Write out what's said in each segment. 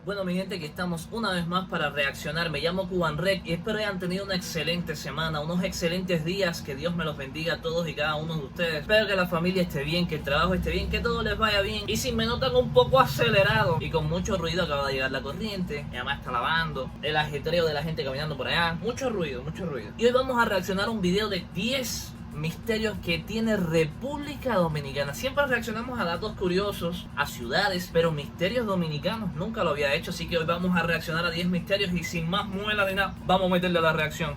Bueno, mi gente, aquí estamos una vez más para reaccionar. Me llamo Cubanrec y espero hayan tenido una excelente semana, unos excelentes días. Que Dios me los bendiga a todos y cada uno de ustedes. Espero que la familia esté bien, que el trabajo esté bien, que todo les vaya bien. Y si me notan un poco acelerado y con mucho ruido, acaba de llegar la corriente, mi mamá está lavando, el ajetreo de la gente caminando por allá, mucho ruido, mucho ruido. Y hoy vamos a reaccionar a un video de 10 misterios que tiene República Dominicana. Siempre reaccionamos a datos curiosos, a ciudades, pero misterios dominicanos nunca lo había hecho, así que hoy vamos a reaccionar a 10 misterios y sin más muela de nada, vamos a meterle a la reacción.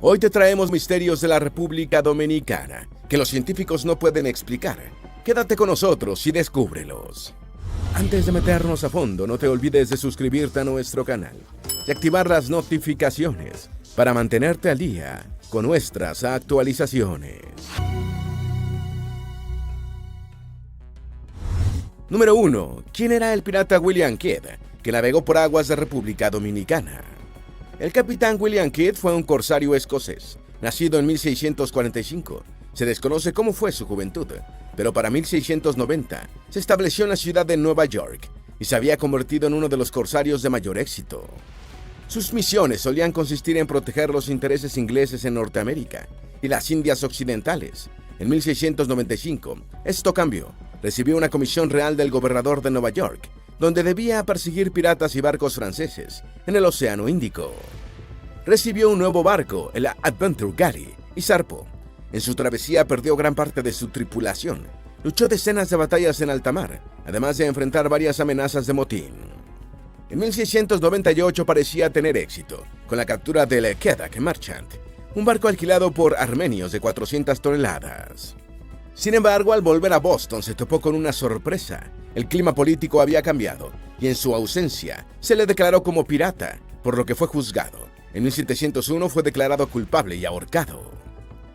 Hoy te traemos misterios de la República Dominicana que los científicos no pueden explicar. Quédate con nosotros y descúbrelos. Antes de meternos a fondo, no te olvides de suscribirte a nuestro canal y activar las notificaciones para mantenerte al día con nuestras actualizaciones. Número 1. ¿Quién era el pirata William Kidd, que navegó por aguas de República Dominicana? El capitán William Kidd fue un corsario escocés, nacido en 1645. Se desconoce cómo fue su juventud, pero para 1690 se estableció en la ciudad de Nueva York y se había convertido en uno de los corsarios de mayor éxito. Sus misiones solían consistir en proteger los intereses ingleses en Norteamérica y las Indias Occidentales. En 1695, esto cambió. Recibió una comisión real del gobernador de Nueva York, donde debía perseguir piratas y barcos franceses en el Océano Índico. Recibió un nuevo barco, el Adventure Galley, y zarpó. En su travesía perdió gran parte de su tripulación. Luchó decenas de batallas en alta mar, además de enfrentar varias amenazas de motín. En 1698 parecía tener éxito, con la captura del Quebec Merchant, un barco alquilado por armenios de 400 toneladas. Sin embargo, al volver a Boston se topó con una sorpresa. El clima político había cambiado, y en su ausencia se le declaró como pirata, por lo que fue juzgado. En 1701 fue declarado culpable y ahorcado.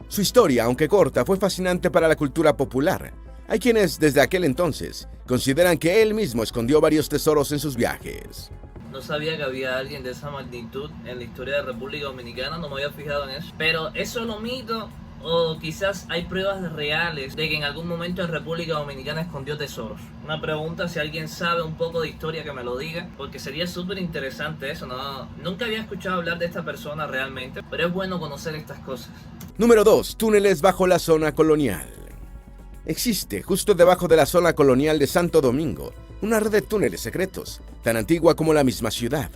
Su historia, aunque corta, fue fascinante para la cultura popular. Hay quienes, desde aquel entonces, consideran que él mismo escondió varios tesoros en sus viajes. No sabía que había alguien de esa magnitud en la historia de República Dominicana, no me había fijado en eso. Pero ¿eso es lo mito? O quizás hay pruebas reales de que en algún momento en República Dominicana escondió tesoros. Una pregunta, si alguien sabe un poco de historia que me lo diga, porque sería súper interesante eso, ¿no? Nunca había escuchado hablar de esta persona realmente, pero es bueno conocer estas cosas. Número 2. Túneles bajo la zona colonial. Existe, justo debajo de la zona colonial de Santo Domingo, una red de túneles secretos, tan antigua como la misma ciudad.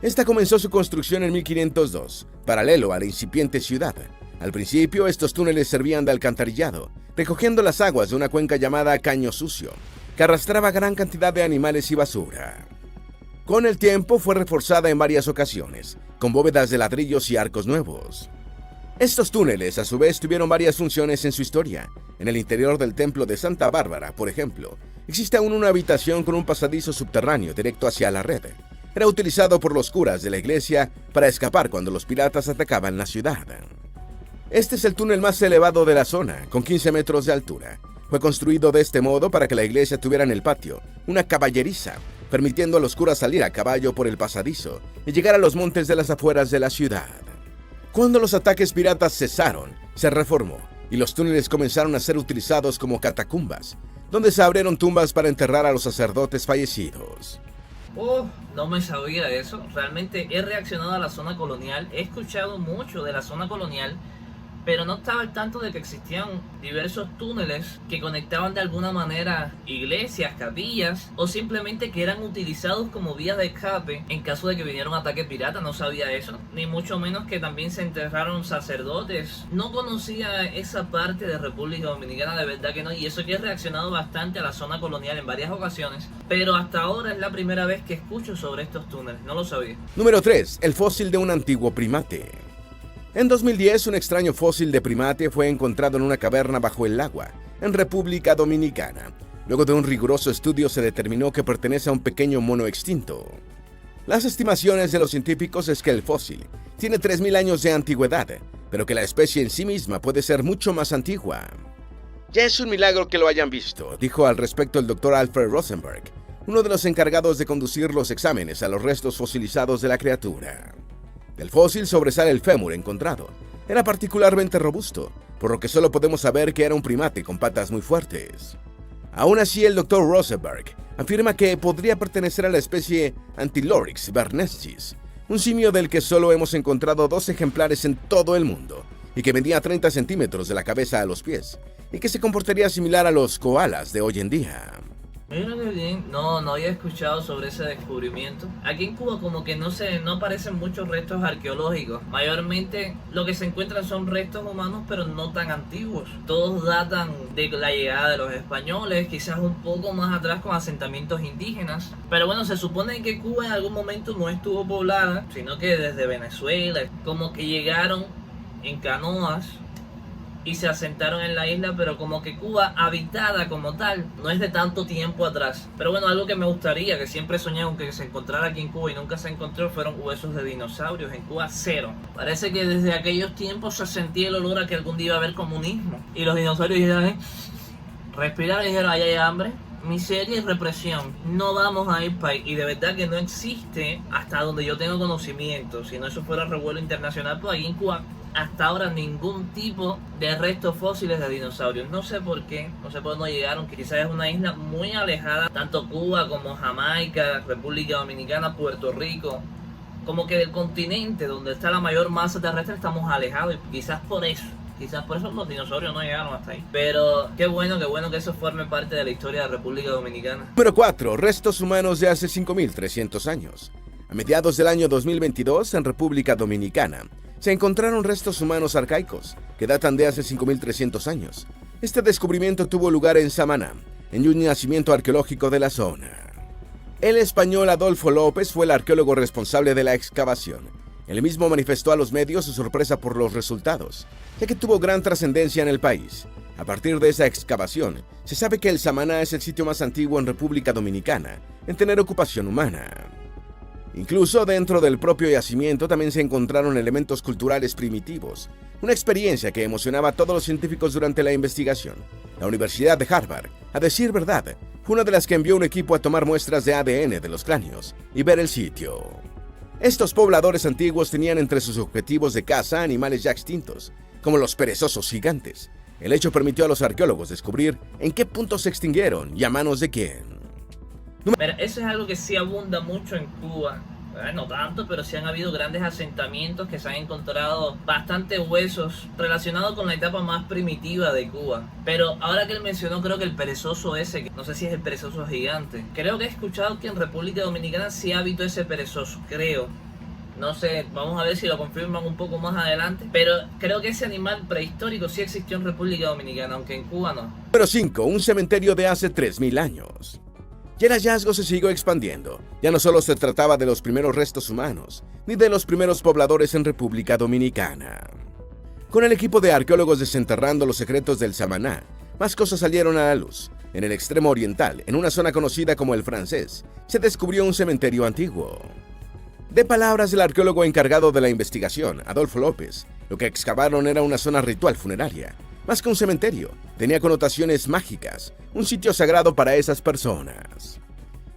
Esta comenzó su construcción en 1502, paralelo a la incipiente ciudad. Al principio, estos túneles servían de alcantarillado, recogiendo las aguas de una cuenca llamada Caño Sucio, que arrastraba gran cantidad de animales y basura. Con el tiempo fue reforzada en varias ocasiones, con bóvedas de ladrillos y arcos nuevos. Estos túneles, a su vez, tuvieron varias funciones en su historia. En el interior del templo de Santa Bárbara, por ejemplo, existe aún una habitación con un pasadizo subterráneo directo hacia la red. Era utilizado por los curas de la iglesia para escapar cuando los piratas atacaban la ciudad. Este es el túnel más elevado de la zona, con 15 metros de altura. Fue construido de este modo para que la iglesia tuviera en el patio una caballeriza, permitiendo a los curas salir a caballo por el pasadizo y llegar a los montes de las afueras de la ciudad. Cuando los ataques piratas cesaron, se reformó y los túneles comenzaron a ser utilizados como catacumbas, donde se abrieron tumbas para enterrar a los sacerdotes fallecidos. No me sabía eso. Realmente he reaccionado a la zona colonial, he escuchado mucho de la zona colonial, pero no estaba al tanto de que existían diversos túneles que conectaban de alguna manera iglesias, capillas, o simplemente que eran utilizados como vías de escape en caso de que viniera un ataque pirata. No sabía eso, ni mucho menos que también se enterraron sacerdotes. No conocía esa parte de República Dominicana, de verdad que no, y eso que he reaccionado bastante a la zona colonial en varias ocasiones, pero hasta ahora es la primera vez que escucho sobre estos túneles, no lo sabía. Número 3. El fósil de un antiguo primate. En 2010, un extraño fósil de primate fue encontrado en una caverna bajo el agua, en República Dominicana. Luego de un riguroso estudio se determinó que pertenece a un pequeño mono extinto. Las estimaciones de los científicos es que el fósil tiene 3.000 años de antigüedad, pero que la especie en sí misma puede ser mucho más antigua. Ya es un milagro que lo hayan visto, dijo al respecto el Dr. Alfred Rosenberg, uno de los encargados de conducir los exámenes a los restos fosilizados de la criatura. Del fósil sobresale el fémur encontrado. Era particularmente robusto, por lo que solo podemos saber que era un primate con patas muy fuertes. Aún así, el Dr. Rosenberg afirma que podría pertenecer a la especie Antilorix bernensis, un simio del que solo hemos encontrado 2 ejemplares en todo el mundo, y que medía 30 centímetros de la cabeza a los pies, y que se comportaría similar a los koalas de hoy en día. Mira qué bien, no había escuchado sobre ese descubrimiento. Aquí en Cuba como que no aparecen muchos restos arqueológicos. Mayormente lo que se encuentran son restos humanos, pero no tan antiguos. Todos datan de la llegada de los españoles, quizás un poco más atrás con asentamientos indígenas. Pero bueno, se supone que Cuba en algún momento no estuvo poblada, sino que desde Venezuela, como que llegaron en canoas y se asentaron en la isla, pero como que Cuba habitada como tal no es de tanto tiempo atrás. Pero bueno, algo que me gustaría, que siempre soñé con que se encontrara aquí en Cuba y nunca se encontró, fueron huesos de dinosaurios. En Cuba, cero. Parece que desde aquellos tiempos se sentía el olor a que algún día iba a haber comunismo, y los dinosaurios dijeron, respiraron y dijeron, allá hay hambre, miseria y represión, no vamos a ir para ahí. Y de verdad que no existe, hasta donde yo tengo conocimiento, si no eso fuera revuelo internacional, pues aquí en Cuba hasta ahora ningún tipo de restos fósiles de dinosaurios. No sé por qué, no sé por dónde llegaron, que quizás es una isla muy alejada, tanto Cuba como Jamaica, República Dominicana, Puerto Rico, como que del continente donde está la mayor masa terrestre estamos alejados, y quizás por eso los dinosaurios no llegaron hasta ahí. Pero qué bueno que eso forme parte de la historia de la República Dominicana. Número 4. Restos humanos de hace 5.300 años. A mediados del año 2022, en República Dominicana, se encontraron restos humanos arcaicos que datan de hace 5.300 años. Este descubrimiento tuvo lugar en Samaná, en un yacimiento arqueológico de la zona. El español Adolfo López fue el arqueólogo responsable de la excavación. Él mismo manifestó a los medios su sorpresa por los resultados, ya que tuvo gran trascendencia en el país. A partir de esa excavación, se sabe que el Samaná es el sitio más antiguo en República Dominicana en tener ocupación humana. Incluso dentro del propio yacimiento también se encontraron elementos culturales primitivos, una experiencia que emocionaba a todos los científicos durante la investigación. La Universidad de Harvard, a decir verdad, fue una de las que envió un equipo a tomar muestras de ADN de los cráneos y ver el sitio. Estos pobladores antiguos tenían entre sus objetivos de caza animales ya extintos, como los perezosos gigantes. El hecho permitió a los arqueólogos descubrir en qué punto se extinguieron y a manos de quién. Mira, eso es algo que sí abunda mucho en Cuba. No tanto, pero sí han habido grandes asentamientos que se han encontrado bastantes huesos relacionados con la etapa más primitiva de Cuba. Pero ahora que él mencionó, creo que el perezoso ese, no sé si es el perezoso gigante, creo que he escuchado que en República Dominicana sí habitó ese perezoso, creo. No sé, vamos a ver si lo confirman un poco más adelante. Pero creo que ese animal prehistórico sí existió en República Dominicana, aunque en Cuba no. Número 5. Un cementerio de hace 3.000 años. Y el hallazgo se siguió expandiendo. Ya no solo se trataba de los primeros restos humanos, ni de los primeros pobladores en República Dominicana. Con el equipo de arqueólogos desenterrando los secretos del Samaná, más cosas salieron a la luz. En el extremo oriental, en una zona conocida como el Francés, se descubrió un cementerio antiguo. De palabras del arqueólogo encargado de la investigación, Adolfo López, lo que excavaron era una zona ritual funeraria. Más que un cementerio, tenía connotaciones mágicas, un sitio sagrado para esas personas.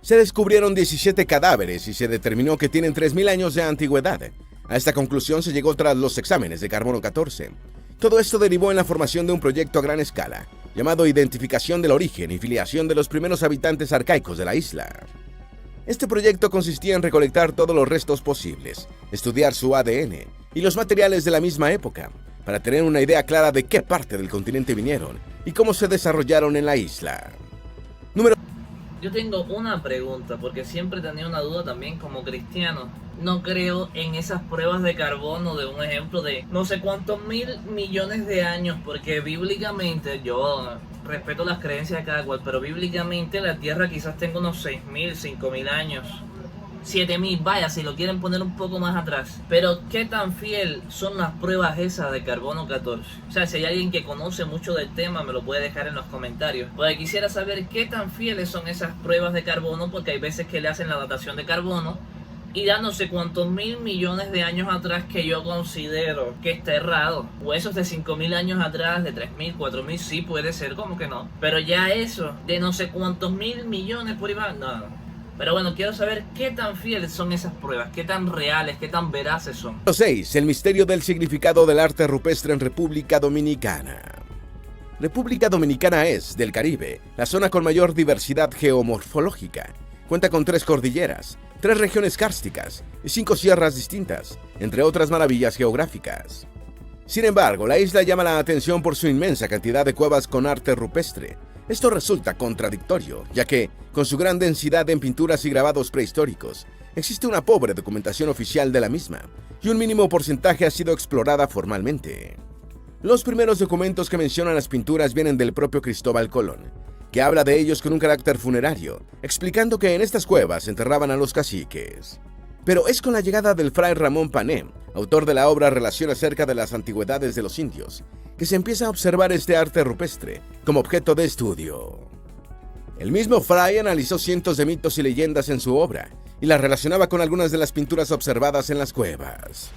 Se descubrieron 17 cadáveres y se determinó que tienen 3.000 años de antigüedad. A esta conclusión se llegó tras los exámenes de carbono 14. Todo esto derivó en la formación de un proyecto a gran escala, llamado Identificación del Origen y Filiación de los primeros habitantes arcaicos de la isla. Este proyecto consistía en recolectar todos los restos posibles, estudiar su ADN y los materiales de la misma época, para tener una idea clara de qué parte del continente vinieron y cómo se desarrollaron en la isla. Yo tengo una pregunta, porque siempre he tenido una duda también como cristiano. No creo en esas pruebas de carbono de un ejemplo de no sé cuántos mil millones de años, porque bíblicamente, yo respeto las creencias de cada cual, pero bíblicamente la Tierra quizás tenga unos 6.000, 5.000 años. 7.000, vaya, si lo quieren poner un poco más atrás. Pero ¿qué tan fiel son las pruebas esas de carbono 14? O sea, si hay alguien que conoce mucho del tema, me lo puede dejar en los comentarios. Porque quisiera saber qué tan fieles son esas pruebas de carbono, porque hay veces que le hacen la datación de carbono y da no sé cuántos mil millones de años atrás que yo considero que está errado. Huesos de 5.000 años atrás, de 3.000, 4.000, sí puede ser, como que no. Pero ya eso, de no sé cuántos mil millones por ahí va, no. Pero bueno, quiero saber qué tan fieles son esas pruebas, qué tan reales, qué tan veraces son. Número 6. El misterio del significado del arte rupestre en República Dominicana. República Dominicana es, del Caribe, la zona con mayor diversidad geomorfológica. Cuenta con 3 cordilleras, 3 regiones kársticas y 5 sierras distintas, entre otras maravillas geográficas. Sin embargo, la isla llama la atención por su inmensa cantidad de cuevas con arte rupestre. Esto resulta contradictorio, ya que, con su gran densidad en pinturas y grabados prehistóricos, existe una pobre documentación oficial de la misma, y un mínimo porcentaje ha sido explorada formalmente. Los primeros documentos que mencionan las pinturas vienen del propio Cristóbal Colón, que habla de ellos con un carácter funerario, explicando que en estas cuevas enterraban a los caciques. Pero es con la llegada del fray Ramón Pané, autor de la obra Relación acerca de las antigüedades de los indios, que se empieza a observar este arte rupestre como objeto de estudio. El mismo fray analizó cientos de mitos y leyendas en su obra y las relacionaba con algunas de las pinturas observadas en las cuevas.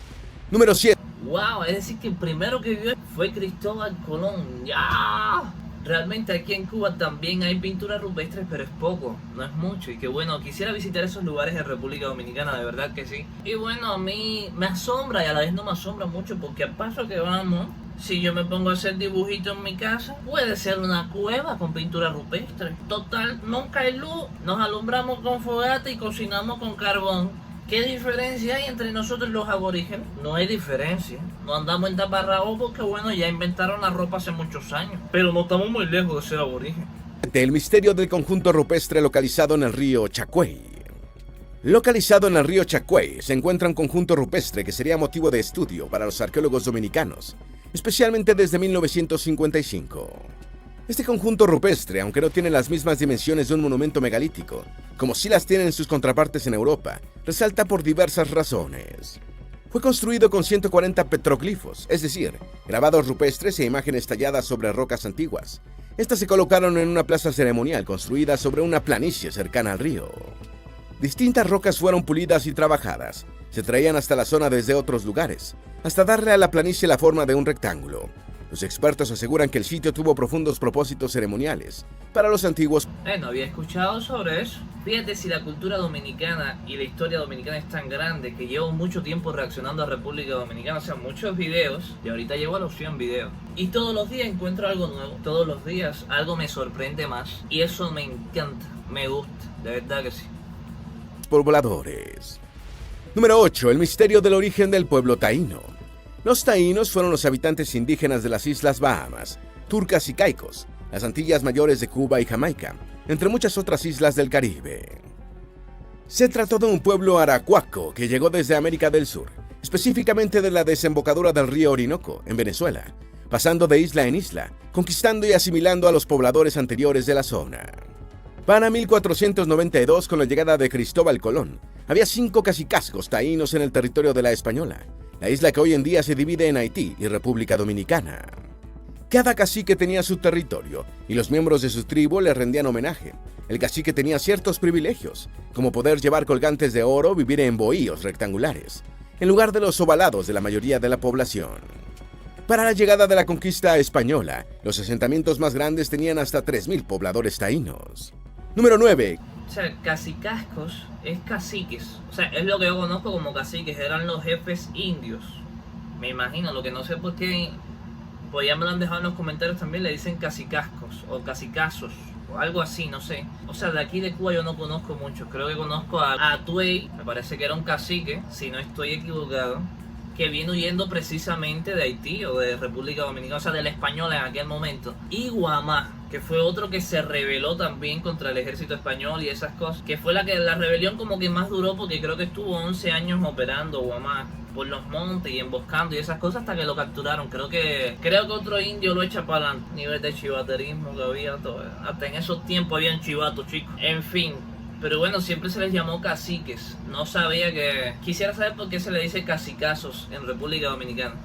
Número 7. Wow, es decir que el primero que vio fue Cristóbal Colón. ¡Ya! Realmente aquí en Cuba también hay pinturas rupestres, pero es poco, no es mucho. Y que bueno, quisiera visitar esos lugares en República Dominicana, de verdad que sí. Y bueno, a mí me asombra y a la vez no me asombra mucho, porque al paso que vamos, si yo me pongo a hacer dibujitos en mi casa, puede ser una cueva con pintura rupestre. Total, nunca hay luz, nos alumbramos con fogata y cocinamos con carbón. ¿Qué diferencia hay entre nosotros y los aborígenes? No hay diferencia. No andamos en taparrabos porque, bueno, ya inventaron la ropa hace muchos años. Pero no estamos muy lejos de ser aborigen. El misterio del conjunto rupestre localizado en el río Chacuey. Localizado en el río Chacuey se encuentra un conjunto rupestre que sería motivo de estudio para los arqueólogos dominicanos, especialmente desde 1955. Este conjunto rupestre, aunque no tiene las mismas dimensiones de un monumento megalítico, como sí las tienen sus contrapartes en Europa, resalta por diversas razones. Fue construido con 140 petroglifos, es decir, grabados rupestres e imágenes talladas sobre rocas antiguas. Estas se colocaron en una plaza ceremonial construida sobre una planicie cercana al río. Distintas rocas fueron pulidas y trabajadas. Se traían hasta la zona desde otros lugares, hasta darle a la planicie la forma de un rectángulo. Los expertos aseguran que el sitio tuvo profundos propósitos ceremoniales para los antiguos. No había escuchado sobre eso. Fíjate si la cultura dominicana y la historia dominicana es tan grande que llevo mucho tiempo reaccionando a República Dominicana, o sea, muchos videos, y ahorita llevo a los 100 videos. Y todos los días encuentro algo nuevo, todos los días algo me sorprende más, y eso me encanta, me gusta, de verdad que sí. Pobladores. Número 8. El misterio del origen del pueblo taíno. Los taínos fueron los habitantes indígenas de las Islas Bahamas, Turcas y Caicos, las Antillas Mayores de Cuba y Jamaica, entre muchas otras islas del Caribe. Se trató de un pueblo arahuaco que llegó desde América del Sur, específicamente de la desembocadura del río Orinoco, en Venezuela, pasando de isla en isla, conquistando y asimilando a los pobladores anteriores de la zona. Para 1492, con la llegada de Cristóbal Colón, había 5 cacicazgos taínos en el territorio de la Española, la isla que hoy en día se divide en Haití y República Dominicana. Cada cacique tenía su territorio y los miembros de su tribu le rendían homenaje. El cacique tenía ciertos privilegios, como poder llevar colgantes de oro o vivir en bohíos rectangulares, en lugar de los ovalados de la mayoría de la población. Para la llegada de la conquista española, los asentamientos más grandes tenían hasta 3.000 pobladores taínos. Número 9. O sea, cacicazgos es caciques. O sea, es lo que yo conozco como caciques. Eran los jefes indios. Me imagino, lo que no sé por qué. Pues ya me lo han dejado en los comentarios también. Le dicen cacicazgos o cacicazos o algo así, no sé. O sea, de aquí de Cuba yo no conozco mucho. Creo que conozco a Atuey. Me parece que era un cacique, si no estoy equivocado, que vino huyendo precisamente de Haití o de República Dominicana, o sea, del español en aquel momento. Y Guamá, que fue otro que se rebeló también contra el ejército español y esas cosas, que fue la rebelión como que más duró, porque creo que estuvo 11 años operando Guamá por los montes y emboscando y esas cosas hasta que lo capturaron. Creo que otro indio lo echa para adelante. Nivel de chivaterismo que había, todo. Hasta en esos tiempos habían chivatos, chicos. En fin. Pero bueno, siempre se les llamó caciques. No sabía que... Quisiera saber por qué se le dice cacicazos en República Dominicana.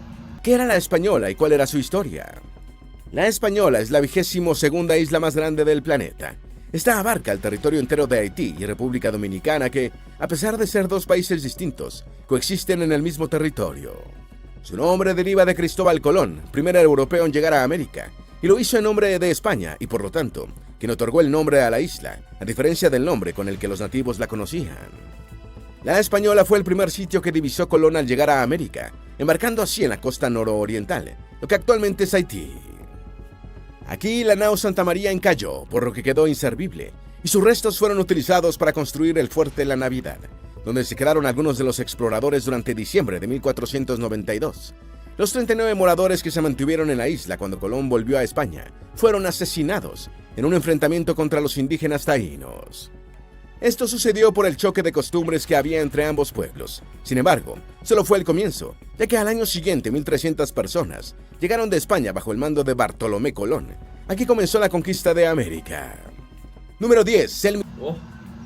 ¿Qué era la Española y cuál era su historia? La Española es la 22ª isla más grande del planeta. Esta abarca el territorio entero de Haití y República Dominicana que, a pesar de ser 2 países distintos, coexisten en el mismo territorio. Su nombre deriva de Cristóbal Colón, primer europeo en llegar a América, y lo hizo en nombre de España y por lo tanto quien otorgó el nombre a la isla, a diferencia del nombre con el que los nativos la conocían. La Española fue el primer sitio que divisó Colón al llegar a América, embarcando así en la costa nororiental, lo que actualmente es Haití. Aquí la nao Santa María encalló, por lo que quedó inservible, y sus restos fueron utilizados para construir el fuerte La Navidad, donde se quedaron algunos de los exploradores durante diciembre de 1492. Los 39 moradores que se mantuvieron en la isla cuando Colón volvió a España fueron asesinados en un enfrentamiento contra los indígenas taínos. Esto sucedió por el choque de costumbres que había entre ambos pueblos. Sin embargo, solo fue el comienzo, ya que al año siguiente 1.300 personas llegaron de España bajo el mando de Bartolomé Colón. Aquí comenzó la conquista de América. Número 10.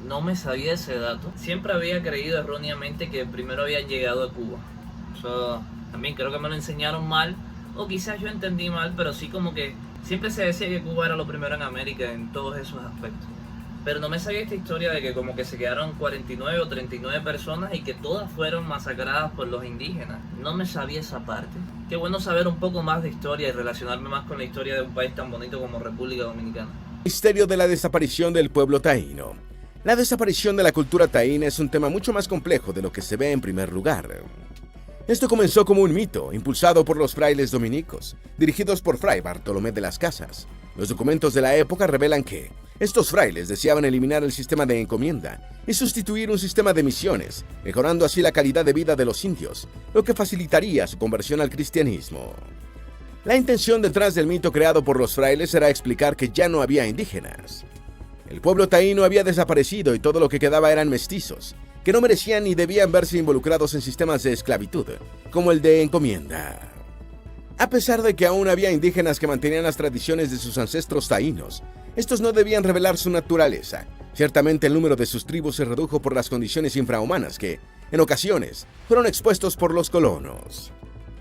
No me sabía ese dato. Siempre había creído erróneamente que primero habían llegado a Cuba. Eso también creo que me lo enseñaron mal, o quizás yo entendí mal, pero sí como que siempre se decía que Cuba era lo primero en América en todos esos aspectos. Pero no me sabía esta historia de que como que se quedaron 49 o 39 personas y que todas fueron masacradas por los indígenas. No me sabía esa parte. Qué bueno saber un poco más de historia y relacionarme más con la historia de un país tan bonito como República Dominicana. Misterio de la desaparición del pueblo taíno. La desaparición de la cultura taína es un tema mucho más complejo de lo que se ve en primer lugar. Esto comenzó como un mito, impulsado por los frailes dominicos, dirigidos por Fray Bartolomé de las Casas. Los documentos de la época revelan que estos frailes deseaban eliminar el sistema de encomienda y sustituir un sistema de misiones, mejorando así la calidad de vida de los indios, lo que facilitaría su conversión al cristianismo. La intención detrás del mito creado por los frailes era explicar que ya no había indígenas. El pueblo taíno había desaparecido y todo lo que quedaba eran mestizos, que no merecían ni debían verse involucrados en sistemas de esclavitud, como el de encomienda. A pesar de que aún había indígenas que mantenían las tradiciones de sus ancestros taínos, estos no debían revelar su naturaleza. Ciertamente el número de sus tribus se redujo por las condiciones infrahumanas que, en ocasiones, fueron expuestos por los colonos.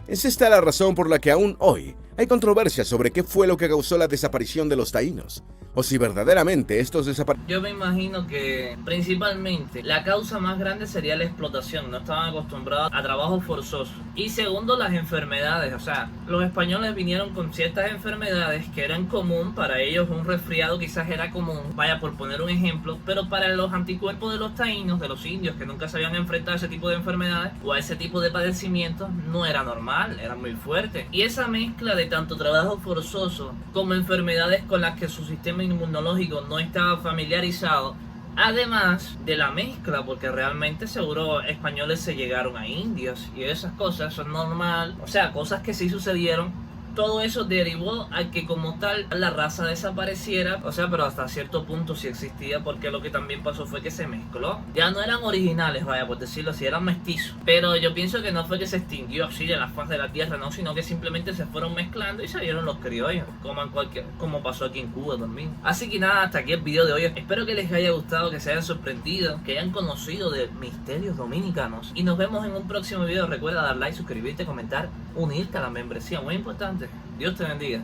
Es esta la razón por la que aún hoy hay controversia sobre qué fue lo que causó la desaparición de los taínos, o si verdaderamente estos desaparecieron. Yo me imagino que principalmente la causa más grande sería la explotación. No estaban acostumbrados a trabajo forzoso. Y segundo, las enfermedades. O sea, los españoles vinieron con ciertas enfermedades que eran común. Para ellos un resfriado quizás era común, vaya, por poner un ejemplo. Pero para los anticuerpos de los taínos, de los indios que nunca se habían enfrentado a ese tipo de enfermedades o a ese tipo de padecimientos, no era normal, era muy fuerte. Y esa mezcla de tanto trabajo forzoso como enfermedades con las que su sistema inmunológico no estaba familiarizado, además de la mezcla, porque realmente seguro españoles se llegaron a indios y esas cosas son normal, o sea, cosas que sí sucedieron. Todo eso derivó a que como tal la raza desapareciera, o sea, pero hasta cierto punto sí existía, porque lo que también pasó fue que se mezcló. Ya no eran originales, vaya, por decirlo así, eran mestizos. Pero yo pienso que no fue que se extinguió así de la faz de la tierra, no, sino que simplemente se fueron mezclando y salieron los criollos, como pasó aquí en Cuba también. Así que nada, hasta aquí el video de hoy. Espero que les haya gustado, que se hayan sorprendido, que hayan conocido de misterios dominicanos. Y nos vemos en un próximo video. Recuerda dar like, suscribirte, comentar, unirte a la membresía, muy importante. Dios te bendiga.